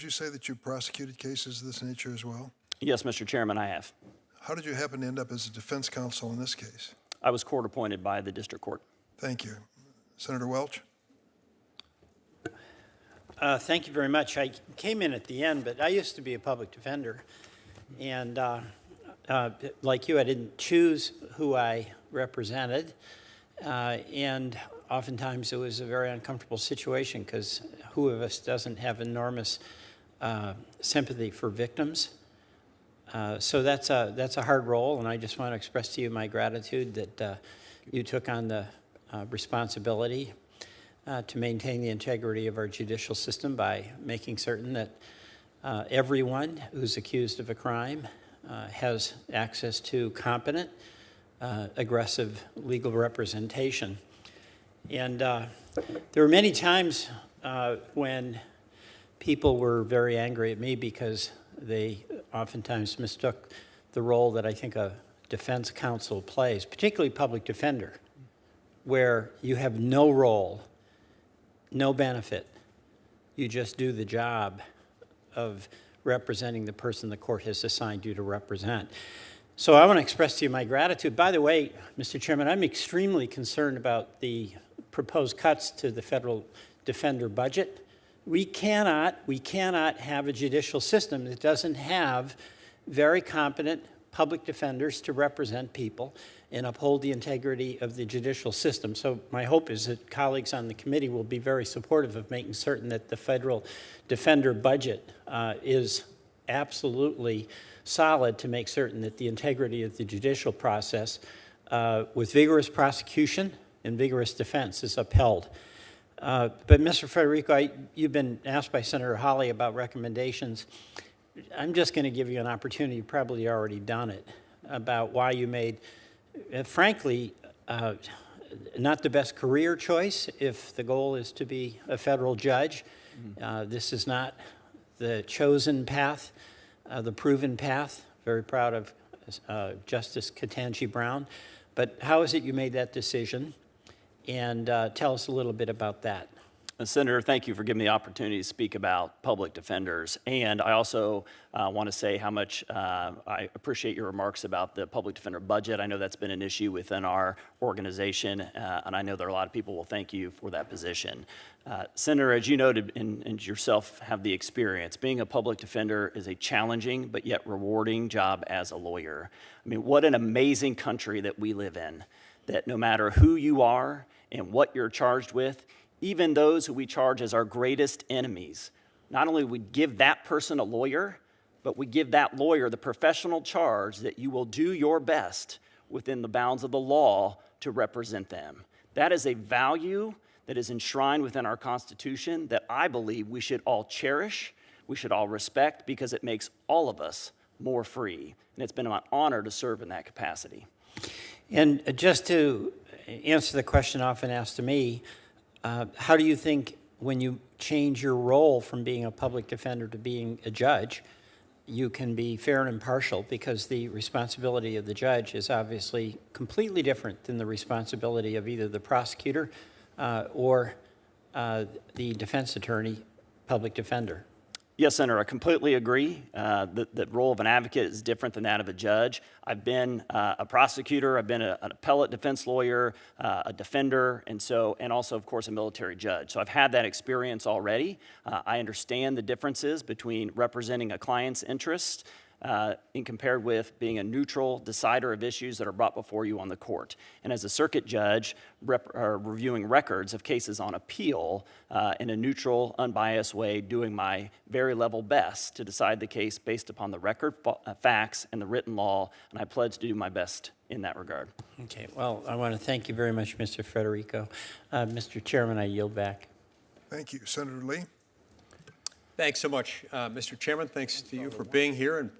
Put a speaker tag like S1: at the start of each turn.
S1: Did you say that you prosecuted cases of this nature as well?
S2: Yes, Mr. Chairman, I have.
S1: How did you happen to end up as a defense counsel in this case?
S2: I was court appointed by the district court.
S1: Thank you. Senator Welch?
S3: Thank you very much. I came in at the end, but I used to be a public defender. And like you, I didn't choose who I represented. And oftentimes it was a very uncomfortable situation because who of us doesn't have enormous sympathy for victims? So that's a hard role, and I just want to express to you my gratitude that you took on the responsibility to maintain the integrity of our judicial system by making certain that everyone who's accused of a crime has access to competent, aggressive legal representation. And there were many times when people were very angry at me because they oftentimes mistook the role that I think a defense counsel plays, particularly public defender, where you have no role, no benefit. You just do the job of representing the person the court has assigned you to represent. So I want to express to you my gratitude. By the way, Mr. Chairman, I'm extremely concerned about the proposed cuts to the federal defender budget. We cannot have a judicial system that doesn't have very competent public defenders to represent people and uphold the integrity of the judicial system. So my hope is that colleagues on the committee will be very supportive of making certain that the federal defender budget is absolutely solid to make certain that the integrity of the judicial process with vigorous prosecution and vigorous defense is upheld. But Mr. Federico, you've been asked by Senator Hawley about recommendations. I'm just going to give you an opportunity, you've probably already done it, about why you made, frankly, not the best career choice if the goal is to be a federal judge. This is not the chosen path, the proven path. Very proud of Justice Ketanji Brown. But how is it you made that decision? And tell us a little bit about that.
S2: Senator, thank you for giving me the opportunity to speak about public defenders. And I also want to say how much I appreciate your remarks about the public defender budget. I know that's been an issue within our organization, and I know there are a lot of people who will thank you for that position. Senator, as you noted and yourself have the experience, being a public defender is a challenging but yet rewarding job as a lawyer. I mean, what an amazing country that we live in, that no matter who you are and what you're charged with, even those who we charge as our greatest enemies, not only we give that person a lawyer, but we give that lawyer the professional charge that you will do your best within the bounds of the law to represent them. That is a value that is enshrined within our Constitution that I believe we should all cherish, we should all respect, because it makes all of us more free. And it's been my honor to serve in that capacity.
S3: And just to answer the question often asked to me, how do you think when you change your role from being a public defender to being a judge, you can be fair and impartial, because the responsibility of the judge is obviously completely different than the responsibility of either the prosecutor or the defense attorney, public defender?
S2: Yes, Senator, I completely agree. The role of an advocate is different than that of a judge. I've been a prosecutor, I've been an appellate defense lawyer, a defender, and also, of course, a military judge. So I've had that experience already. I understand the differences between representing a client's interests in compared with being a neutral decider of issues that are brought before you on the court. And as a circuit judge, reviewing records of cases on appeal in a neutral, unbiased way, doing my very level best to decide the case based upon the record, facts, and the written law, and I pledge to do my best in that regard.
S3: Okay, well, I want to thank you very much, Mr. Federico. Mr. Chairman, I yield back.
S1: Thank you. Senator Lee?
S4: Thanks so much, Mr. Chairman. Thanks to you for being here and